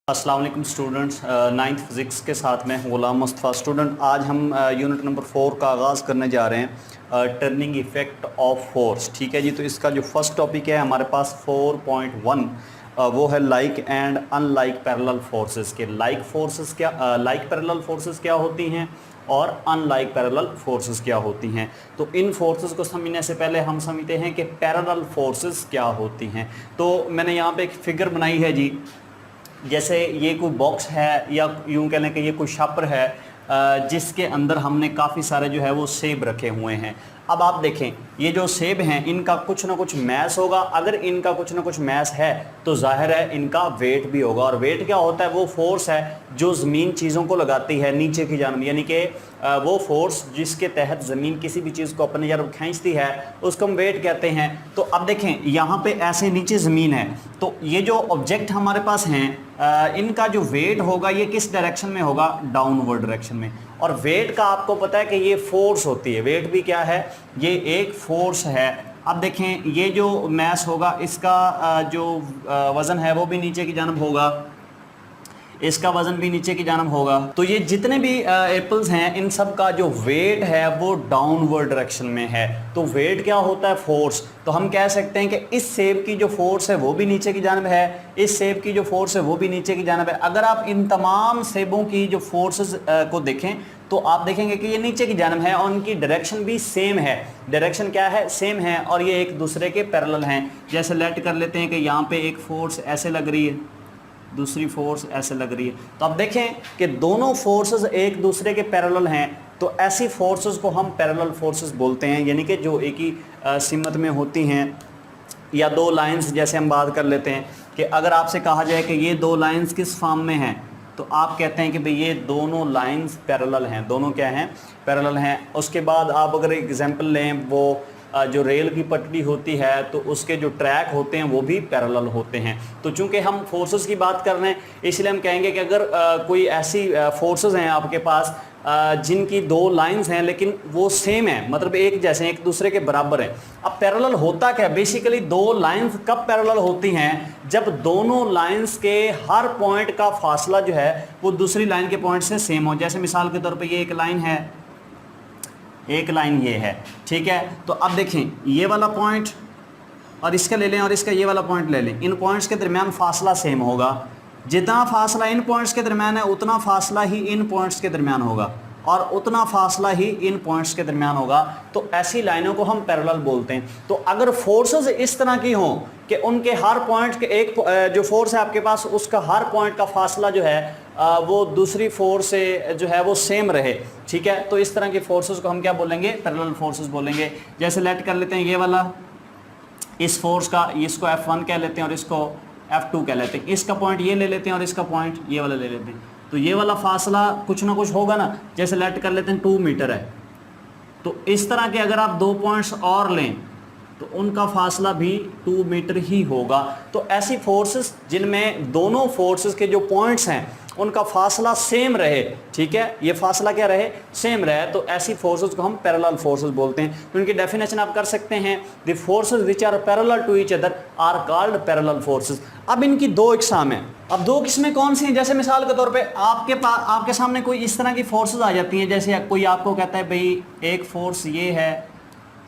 अस्सलाम वालेकुम students, ninth physics के साथ में गुलाम मुस्तफ़ा स्टूडेंट। आज हम यूनिट नंबर 4 का आगाज़ करने जा रहे हैं, टर्निंग इफ़ेक्ट ऑफ फोर्स। ठीक है जी। तो इसका जो फर्स्ट टॉपिक है हमारे पास 4.1 वो है like and unlike parallel forces के। लाइक फोर्सेस क्या, लाइक पैरेलल फोर्सेस क्या होती हैं और अनलाइक पैरेलल फोर्सेस क्या होती हैं। तो इन फोर्सेस को समझने से पहले हम समझते हैं कि पैरेलल फोर्सेस क्या होती हैं। तो मैंने यहाँ पे एक फिगर बनाई है जी। जैसे ये कोई बॉक्स है या यूं कह लें कि ये कोई शापर है जिसके अंदर हमने काफ़ी सारे जो है वो सेब रखे हुए हैं। अब आप देखें ये जो सेब हैं इनका कुछ ना कुछ मैस होगा। अगर इनका कुछ ना कुछ मैस है तो जाहिर है इनका वेट भी होगा। और वेट क्या होता है? वो फोर्स है जो ज़मीन चीज़ों को लगाती है नीचे की जानब, यानी कि वो फोर्स जिसके तहत ज़मीन किसी भी चीज़ को अपने तरफ खींचती है उसको हम वेट कहते हैं। तो अब देखें यहाँ पे ऐसे नीचे ज़मीन है, तो ये जो ऑब्जेक्ट हमारे पास हैं इनका जो वेट होगा ये किस डायरेक्शन में होगा? डाउनवर्ड डायरेक्शन में। और वेट का आपको पता है कि ये फोर्स होती है। वेट भी क्या है? ये एक फोर्स है। अब देखें ये जो मैस होगा इसका जो वज़न है वो भी नीचे की जानब होगा, इसका वजन भी नीचे की जानब होगा। तो ये जितने भी एप्पल्स हैं इन सब का जो वेट है वो डाउनवर्ड डायरेक्शन में है। तो वेट क्या होता है? फोर्स। तो हम कह सकते हैं कि इस सेब की जो फोर्स है वो भी नीचे की जानब है, इस सेब की जो फोर्स है वो भी नीचे की जानब है। अगर आप इन तमाम सेबों की जो फोर्सेस को देखें तो आप देखेंगे कि ये नीचे की जानब है और उनकी डायरेक्शन भी सेम है। डायरेक्शन क्या है? सेम है। और ये एक दूसरे के पैरेलल हैं। जैसे लेट कर लेते हैं कि यहाँ पे एक फोर्स ऐसे लग रही है, दूसरी फोर्स ऐसे लग रही है। तो अब देखें कि दोनों फोर्सेस एक दूसरे के पैरेलल हैं। तो ऐसी फोर्सेस को हम पैरेलल फोर्सेस बोलते हैं, यानी कि जो एक ही सिमत में होती हैं। या दो लाइंस जैसे हम बात कर लेते हैं कि अगर आपसे कहा जाए कि ये दो लाइंस किस फॉर्म में हैं तो आप कहते हैं कि भाई ये दोनों लाइंस पैरेलल हैं। दोनों क्या हैं? पैरेलल हैं। उसके बाद आप अगर एग्जांपल लें, वो जो रेल की पटरी होती है तो उसके जो ट्रैक होते हैं वो भी पैरेलल होते हैं। तो चूंकि हम फोर्सेस की बात कर रहे हैं इसलिए हम कहेंगे कि अगर कोई ऐसी फोर्सेस हैं आपके पास जिनकी दो लाइंस हैं लेकिन वो सेम है, मतलब एक जैसे हैं, एक दूसरे के बराबर हैं। अब पैरेलल होता क्या? बेसिकली दो लाइंस कब पैरेलल होती हैं? जब दोनों लाइंस के हर पॉइंट का फासला जो है वो दूसरी लाइन के पॉइंट से सेम हो। जैसे मिसाल के तौर पर ये एक लाइन है, एक लाइन ये है, ठीक है। तो अब देखें ये वाला पॉइंट और इसका ले लें और इसका ये वाला पॉइंट ले लें। इन पॉइंट्स के दरमियान फासला सेम होगा। जितना फासला इन पॉइंट्स के दरमियान है उतना फासला ही इन पॉइंट्स के दरमियान होगा और उतना फासला ही इन पॉइंट्स के दरमियान होगा। तो ऐसी लाइनों को हम पैरेलल बोलते हैं। तो अगर फोर्सेस इस तरह की हों कि उनके हर पॉइंट के एक जो फोर्स है आपके पास उसका हर पॉइंट का फासला जो है वो दूसरी फोर्स से जो है वो सेम रहे, ठीक है। तो इस तरह की फोर्सेस को हम क्या बोलेंगे? पैरेलल फोर्सेस बोलेंगे। जैसे लेट कर लेते हैं ये वाला, इस फोर्स का इसको F1 कह लेते हैं और इसको F2 कह लेते हैं। इसका पॉइंट ये ले लेते हैं और इसका पॉइंट ये वाला ले लेते हैं। तो ये वाला फासला कुछ ना कुछ होगा ना। जैसे लेट कर लेते हैं 2 मीटर है, तो इस तरह के अगर आप दो पॉइंट्स और लें तो उनका फासला भी 2 मीटर ही होगा। तो ऐसी फोर्सेस जिनमें दोनों फोर्सेस के जो पॉइंट्स हैं उनका फासला सेम रहे, ठीक है, ये फासला क्या रहे? सेम रहे। तो ऐसी फोर्सेस को हम पैरेलल फोर्सेस बोलते हैं। तो इनकी डेफिनेशन आप कर सकते हैं, the forces which are parallel to each other are called parallel forces. अब इनकी दो इकसाम हैं। अब दो किस्में कौन सी हैं? जैसे मिसाल के तौर पे आपके सामने कोई इस तरह की फोर्सेस आ जाती हैं। जैसे कोई आपको कहता है भाई एक फोर्स ये है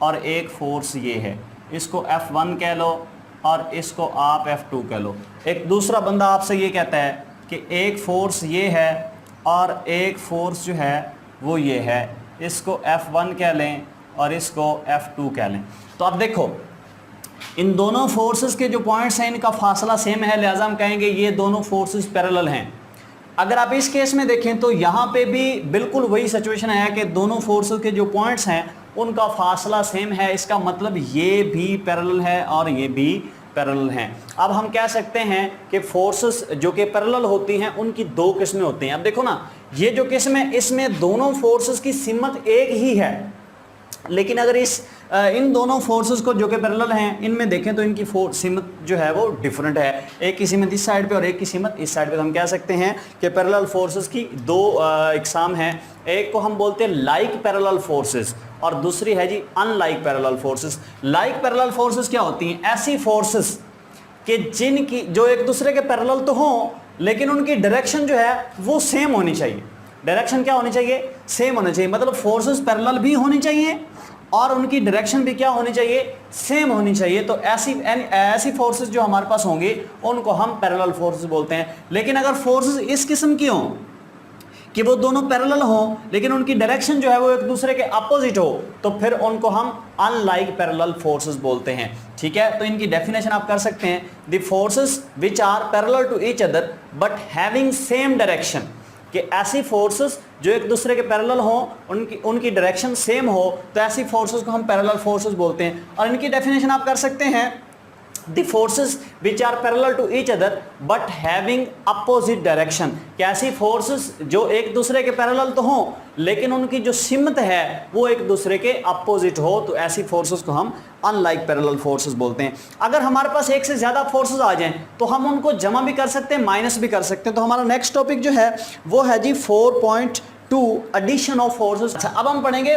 और एक फोर्स ये है, इसको F1 कह लो और इसको आप F2 कह लो। एक दूसरा बंदा आपसे ये कहता है कि एक फोर्स ये है और एक फोर्स जो है वो ये है, इसको F1 कह लें और इसको F2 कह लें। तो अब देखो इन दोनों फोर्सेस के जो पॉइंट्स हैं इनका फासला सेम है, लिहाजा हम कहेंगे ये दोनों फोर्सेस पैरेलल हैं। अगर आप इस केस में देखें तो यहाँ पे भी बिल्कुल वही सिचुएशन है कि दोनों फोर्सेस के जो पॉइंट्स हैं उनका फासला सेम है। इसका मतलब ये भी पैरेलल है और ये भी पैरेलल हैं। अब हम कह सकते हैं कि फोर्सेस जो कि पैरेलल होती हैं उनकी दो किस्में होती हैं। अब देखो ना, ये जो किस्म है इसमें दोनों फोर्सेस की सिमत एक ही है, लेकिन अगर इन दोनों फोर्सेस को जो कि पैरेलल हैं इनमें देखें तो इनकी सिमत जो है वो डिफरेंट है। एक की सिमत इस साइड पे और एक की सिमत इस साइड पे। तो हम कह सकते हैं कि पैरेलल फोर्सेस की दो इकसाम हैं। एक को हम बोलते हैं लाइक पैरेलल फोर्सेस और दूसरी है जी unlike parallel forces. Like parallel forces क्या होती हैं? ऐसी फोर्सेस कि जिनकी जो एक दूसरे के पैरेलल तो हों लेकिन उनकी डायरेक्शन जो है वो सेम होनी चाहिए। डायरेक्शन क्या होनी चाहिए? सेम होनी चाहिए, मतलब फोर्सेस पैरेलल भी होनी चाहिए और उनकी डायरेक्शन भी क्या होनी चाहिए? सेम होनी चाहिए। तो ऐसी फोर्सेस जो हमारे पास होंगी उनको हम पैरेलल फोर्सेस बोलते हैं। लेकिन अगर फोर्सेस इस किस्म की हों कि वो दोनों पैरेलल हों लेकिन उनकी डायरेक्शन जो है वो एक दूसरे के अपोजिट हो, तो फिर उनको हम अनलाइक पैरेलल फोर्सेस बोलते हैं। ठीक है, तो इनकी डेफिनेशन आप कर सकते हैं, the forces which are parallel to each other but having same direction, कि ऐसी फोर्सेस जो एक दूसरे के पैरेलल हो, उनकी डायरेक्शन सेम हो, तो ऐसी फोर्सेस को हम पैरेलल फोर्सेस बोलते हैं। और इनकी डेफिनेशन आप कर सकते हैं, the forces which are parallel to each other but having opposite direction, कि ऐसी फोर्सेस जो एक दूसरे के पैरेलल तो हों लेकिन उनकी जो सिमत है वो एक दूसरे के अपोजिट हो, तो ऐसी फोर्सेस को हम अनलाइक पैरेलल फोर्सेस बोलते हैं। अगर हमारे पास एक से ज्यादा फोर्सेस आ जाएं तो हम उनको जमा भी कर सकते हैं, माइनस भी कर सकते हैं। तो हमारा नेक्स्ट टॉपिक जो है वो है जी 4.2 एडिशन ऑफ फोर्सेस। अच्छा, अब हम पढ़ेंगे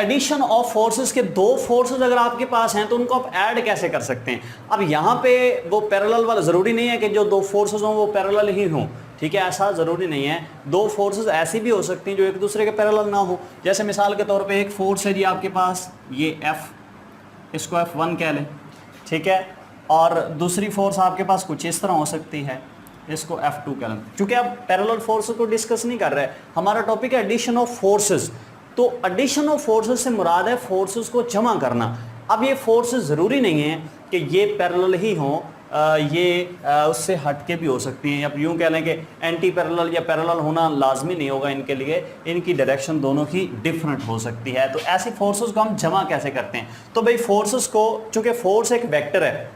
एडिशन ऑफ फोर्सेस के दो फोर्सेस अगर आपके पास हैं तो उनको आप ऐड कैसे कर सकते हैं। अब यहाँ पे वो पैरेलल वाला जरूरी नहीं है कि जो दो फोर्सेस हों वो पैरेलल ही हों, ठीक है, ऐसा जरूरी नहीं है। दो फोर्सेस ऐसी भी हो सकती हैं जो एक दूसरे के पैरेलल ना हो। जैसे मिसाल के तौर पे एक फोर्स है जी आपके पास ये F, इसको F1 कह लें, ठीक है, और दूसरी फोर्स आपके पास कुछ इस तरह हो सकती है, इसको F2 कह लें। क्योंकि अब पैरेलल फोर्सेस को डिस्कस नहीं कर रहे, हमारा टॉपिक है एडिशन ऑफ फोर्सेस। तो एडिशन ऑफ फोर्सेस से मुराद है फोर्सेस को जमा करना। अब ये फोर्सेस ज़रूरी नहीं है कि ये पैरेलल ही हों, उससे हट के भी हो सकती हैं। अब यूँ कह लें कि एंटी पैरेलल या पैरेलल होना लाजमी नहीं होगा इनके लिए, इनकी डायरेक्शन दोनों की डिफरेंट हो सकती है। तो ऐसी फोर्सेस को हम जमा कैसे करते हैं? तो भाई फोर्सेस को, चूँकि फोर्स एक वेक्टर है,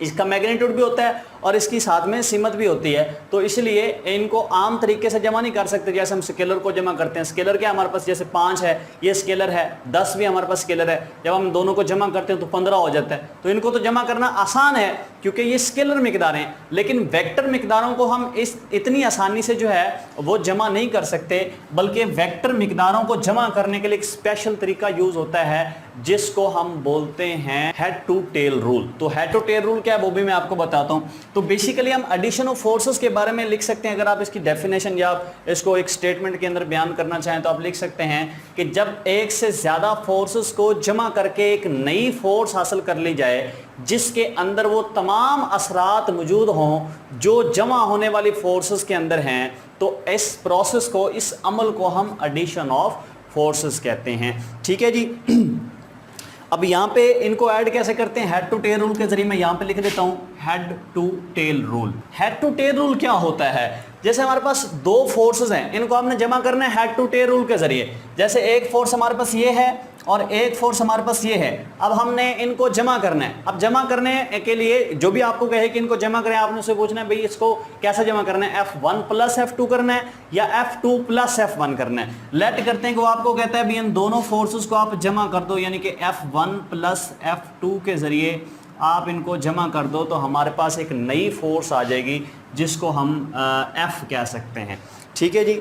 इसका मैग्नीट्यूड भी होता है और इसकी साथ में सिमत भी होती है, तो इसलिए इनको आम तरीके से जमा नहीं कर सकते जैसे हम स्केलर को जमा करते हैं। स्केलर क्या हमारे पास, जैसे 5 है, ये स्केलर है, 10 भी हमारे पास स्केलर है, जब हम दोनों को जमा करते हैं तो 15 हो जाता है। तो इनको तो जमा करना आसान है क्योंकि ये स्केलर मिकदारें हैं, लेकिन वेक्टर मिकदारों को हम इतनी आसानी से जो है वो जमा नहीं कर सकते, बल्कि वेक्टर मिकदारों को जमा करने के लिए एक स्पेशल तरीका यूज होता है जिसको हम बोलते हैं हेड टू टेल रूल। तो हेड टू टेल रूल क्या है वो भी मैं आपको बताता हूं। तो बेसिकली हम एडिशन ऑफ फोर्सेस के बारे में लिख सकते हैं। अगर आप इसकी डेफिनेशन या इसको एक स्टेटमेंट के अंदर बयान करना चाहें तो आप लिख सकते हैं कि जब एक से ज्यादा फोर्सेस को जमा करके एक नई फोर्स हासिल कर ली जाए जिसके अंदर वो तमाम असरात मौजूद हों जो जमा होने वाली फोर्सेस के अंदर हैं, तो इस प्रोसेस को, इस अमल को हम एडिशन ऑफ फोर्सेस कहते हैं। ठीक है जी। अब यहाँ पे इनको ऐड कैसे करते हैं? हेड टू टेल रूल के जरिए मैं यहाँ पे लिख देता हूँ head to tail rule. Head to tail rule क्या होता है? जैसे हमारे पास दो फोर्सेस हैं, इनको हमने जमा करना है हेड टू टेल रूल के जरिए। जैसे एक फोर्स हमारे पास ये है और एक फोर्स हमारे पास ये है, अब हमने इनको जमा करना है। अब जमा करने के लिए जो भी आपको कहे कि इनको जमा करें, आपने उससे पूछना है भाई इसको कैसे जमा करना है, F1 प्लस F2 करना है या F2 प्लस F1 करना है। लेट करते हैं कि वो आपको कहता है भाई इन दोनों फोर्सेस को आप जमा कर दो, यानी कि F1 प्लस F2 के जरिए आप इनको जमा कर दो, तो हमारे पास एक नई फोर्स आ जाएगी जिसको हम F कह सकते हैं। ठीक है जी।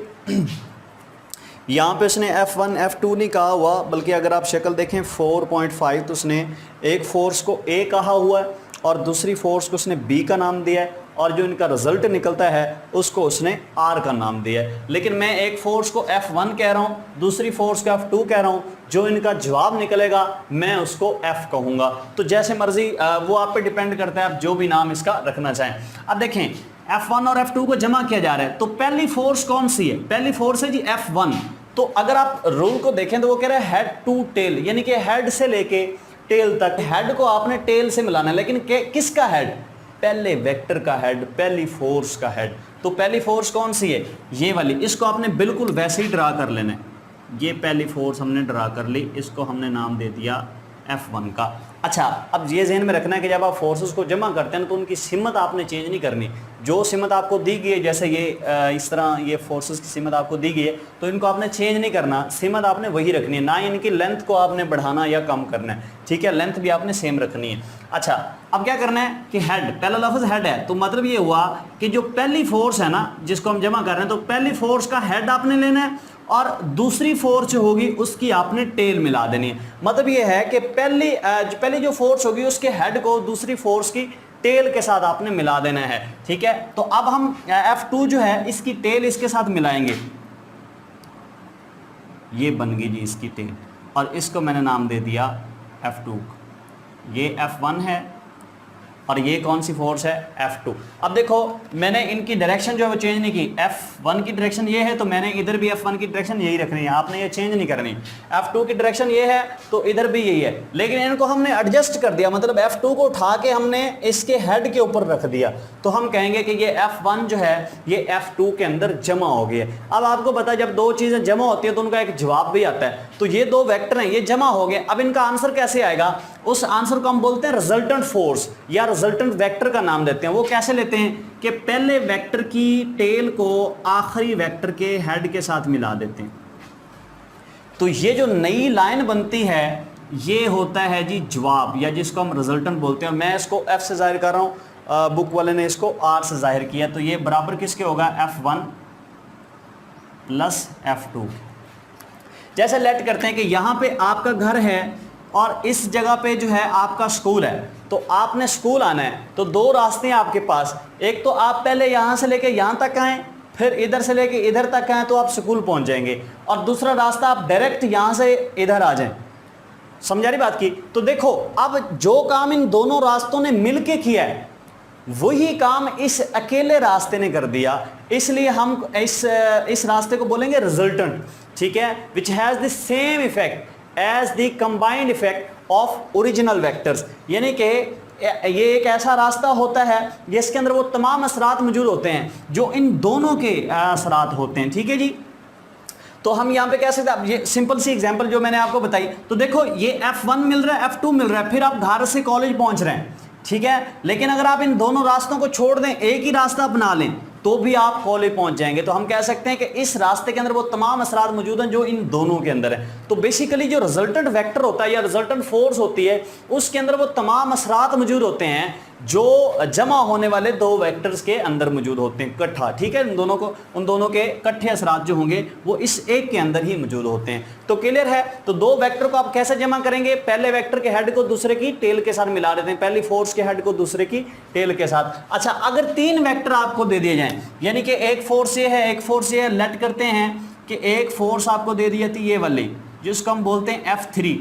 यहाँ पे उसने F1 F2 नहीं कहा हुआ, बल्कि अगर आप शक्ल देखें 4.5 तो उसने एक फोर्स को A कहा हुआ है और दूसरी फोर्स को उसने B का नाम दिया है, और जो इनका रिजल्ट निकलता है उसको उसने R का नाम दिया है। लेकिन मैं एक फोर्स को F1 कह रहा हूँ, दूसरी फोर्स को F2 कह रहा हूँ, जो इनका जवाब निकलेगा मैं उसको F कहूँगा। तो जैसे मर्जी वो आप पे डिपेंड करता है, आप जो भी नाम इसका रखना चाहें। अब देखें F1 और F2 को जमा किया जा रहा है, तो पहली फोर्स कौन सी है? पहली फोर्स है जी F1। तो अगर आप रूल को देखें तो वो कह रहा है हेड टू टेल, यानी कि हेड से लेके टेल तक। हेड को आपने टेल से मिलाना है, लेकिन किसका हेड? पहले वेक्टर का हेड, पहली फोर्स का हेड। तो पहली फोर्स कौन सी है? ये वाली। इसको आपने बिल्कुल वैसे ही ड्रा कर लेना है। ये पहली फोर्स हमने ड्रा कर ली, इसको हमने नाम दे दिया F1 का। अच्छा, अब ये ज़हन में रखना है कि जब आप फोर्सेस को जमा करते हैं तो उनकी सिमत आपने चेंज नहीं करनी। जो सिमत आपको दी गई है, जैसे ये इस तरह ये फोर्सेस की सिमत आपको दी गई है, तो इनको आपने चेंज नहीं करना, सिमत आपने वही रखनी है, ना इनकी लेंथ को आपने बढ़ाना या कम करना है। ठीक है, लेंथ भी आपने सेम रखनी है। अच्छा, अब क्या करना है कि हेड, पहला लफ्ज़ हेड है, तो मतलब ये हुआ कि जो पहली फोर्स है ना जिसको हम जमा कर रहे हैं, तो पहली फोर्स का हेड आपने लेना है और दूसरी फोर्स जो होगी उसकी आपने टेल मिला देनी है। मतलब ये है कि पहली जो फोर्स होगी उसके हेड को दूसरी फोर्स की टेल के साथ आपने मिला देना है, ठीक है। तो अब हम F2 जो है इसकी टेल इसके साथ मिलाएंगे, ये बन गई जी इसकी टेल, और इसको मैंने नाम दे दिया F2। ये F1 है और ये कौन सी फोर्स है, F2। अब देखो मैंने इनकी डायरेक्शन जो है वो चेंज नहीं की, F1 की डायरेक्शन ये है तो मैंने इधर भी F1 की डायरेक्शन यही रखनी है, आपने ये चेंज नहीं करनी। F2 की डायरेक्शन ये है तो इधर भी यही है, लेकिन इनको हमने एडजस्ट कर दिया, मतलब F2 को उठा के हमने इसके हेड के ऊपर रख दिया, तो हम कहेंगे कि ये F1 जो है ये F2 के अंदर जमा हो गया। अब आपको पता है जब दो चीज़ें जमा होती है तो उनका एक जवाब भी आता है, तो ये दो वेक्टर हैं ये जमा हो गए। अब इनका आंसर कैसे आएगा, उस आंसर को हम बोलते हैं रिजल्टेंट फोर्स या रिजल्टेंट वेक्टर का नाम देते हैं। वो कैसे लेते हैं कि पहले वेक्टर की टेल को आखिरी वेक्टर के हेड के साथ मिला देते हैं, तो ये जो नई लाइन बनती है ये होता है जी जवाब, या जिसको हम रिजल्टेंट बोलते हैं। मैं इसको F से जाहिर कर रहा हूँ, बुक वाले ने इसको R से जाहिर किया, तो ये बराबर किसके होगा, F1 प्लस F2। जैसे लेट करते हैं कि यहाँ पे आपका घर है और इस जगह पे जो है आपका स्कूल है, तो आपने स्कूल आना है, तो दो रास्ते हैं आपके पास। एक तो आप पहले यहाँ से लेके यहाँ तक आएँ, फिर इधर से लेके इधर तक आएँ तो आप स्कूल पहुँच जाएंगे, और दूसरा रास्ता आप डायरेक्ट यहाँ से इधर आ जाएं। समझा रही बात की। तो देखो अब जो काम इन दोनों रास्तों ने मिलके किया है वही काम इस अकेले रास्ते ने कर दिया, इसलिए हम इस रास्ते को बोलेंगे रिजल्टेंट, ठीक है, which has the same effect as the combined effect of original vectors. यानी कि ये एक ऐसा रास्ता होता है जिसके अंदर वो तमाम असरात मौजूद होते हैं जो इन दोनों के असरात होते हैं, ठीक है जी। तो हम यहाँ पे कह सकते हैं, ये सिंपल सी एग्जांपल जो मैंने आपको बताई, तो देखो ये F1 मिल रहा है, F2 मिल रहा है, फिर आप घर से कॉलेज पहुंच रहे हैं, ठीक है, लेकिन अगर आप इन दोनों रास्तों को छोड़ दें, एक ही रास्ता अपना लें, तो भी आप कॉलेज पहुंच जाएंगे। तो हम कह सकते हैं कि इस रास्ते के अंदर वो तमाम असरात मौजूद हैं जो इन दोनों के अंदर है। तो बेसिकली जो रिजल्टेंट वेक्टर होता है या रिजल्टेंट फोर्स होती है उसके अंदर वो तमाम असरात मौजूद होते हैं जो जमा होने वाले दो वेक्टर्स के अंदर मौजूद होते हैं इकट्ठा, ठीक है। उन दोनों के इकट्ठे असरात जो होंगे वो इस एक के अंदर ही मौजूद होते हैं। तो क्लियर है। तो दो वेक्टर को आप कैसे जमा करेंगे, पहले वेक्टर के हेड को दूसरे की टेल के साथ मिला देते हैं, पहली फोर्स के हेड को दूसरे की टेल के साथ। अच्छा, अगर तीन वेक्टर आपको दे दिए जाएं, यानी कि एक फोर्स ये है, एक फोर्स ये है, लेट करते हैं कि एक फोर्स आपको दे दी जाती है ये वाली जिसको हम बोलते हैं F3,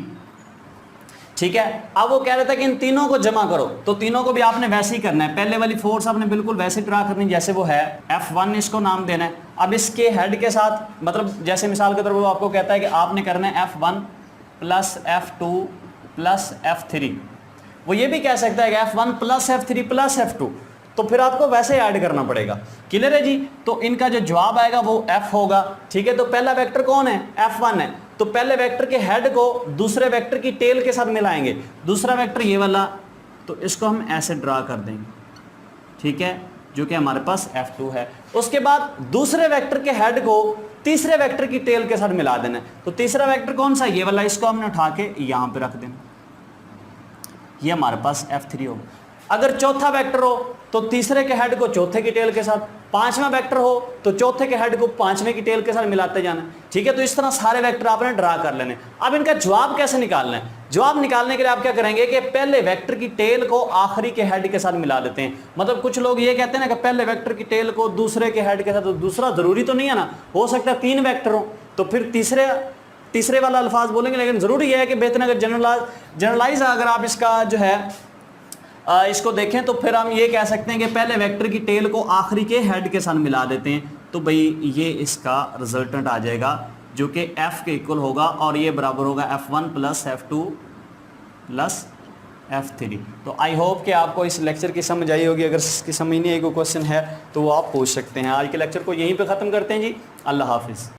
ठीक है। अब वो कह रहा था कि इन तीनों को जमा करो, तो तीनों को भी आपने वैसे ही करना है, पहले वाली फोर्स आपने बिल्कुल वैसे ड्रा करनी जैसे वो है, F1 इसको नाम देना है। अब इसके हेड के साथ, मतलब जैसे मिसाल के तौर पर वो आपको कहता है कि आपने करना है F1 plus F2 plus F3, वो ये भी कह सकता है कि F1 plus F3 plus F2, तो फिर आपको वैसे ऐड करना पड़ेगा। क्लियर है जी। तो इनका जो जवाब आएगा वो F होगा, ठीक है। तो पहला वेक्टर कौन है, F1 है, तो पहले वेक्टर के हेड को दूसरे वेक्टर की टेल के साथ मिलाएंगे, दूसरा वेक्टर ये वाला, तो इसको हम ऐसे ड्रा कर देंगे, ठीक है, जो कि हमारे पास F2 है। उसके बाद दूसरे वेक्टर के हेड को तीसरे वेक्टर की टेल के साथ मिला देना है, तो तीसरा वेक्टर कौन सा, ये वाला, इसको हमने उठा के यहां पे रख देना, ये हमारे पास F3 होगा। अगर चौथा वेक्टर हो तो तीसरे के हेड को चौथे की टेल के साथ, पांचवा वेक्टर हो तो चौथे के हेड को पांचवें की टेल के साथ मिलाते जाना, ठीक है। तो इस तरह सारे वेक्टर आपने ड्रा कर लेने। अब इनका जवाब कैसे निकालना है, जवाब निकालने के लिए आप क्या करेंगे कि पहले वेक्टर की टेल को आखिरी के हेड के साथ मिला देते हैं। मतलब कुछ लोग ये कहते हैं ना कि पहले वेक्टर की टेल को दूसरे के हेड के साथ, तो दूसरा जरूरी तो नहीं है ना, हो सकता है तीन वेक्टर हो तो फिर तीसरे वाला अल्फाज बोलेंगे, लेकिन जरूरी है कि बेहतर अगर जनरलाइज अगर आप इसका जो है इसको देखें तो फिर हम ये कह सकते हैं कि पहले वेक्टर की टेल को आखिरी के हेड के साथ मिला देते हैं, तो भाई ये इसका रिजल्टेंट आ जाएगा जो कि F के इक्वल होगा, और ये बराबर होगा F1 plus F2 plus F3। तो आई होप कि आपको इस लेक्चर की समझ आई होगी। अगर इसकी समझ नहीं आई, कोई क्वेश्चन है तो वो आप पूछ सकते हैं। आज के लेक्चर को यहीं पे ख़त्म करते हैं जी। अल्लाह हाफिज़।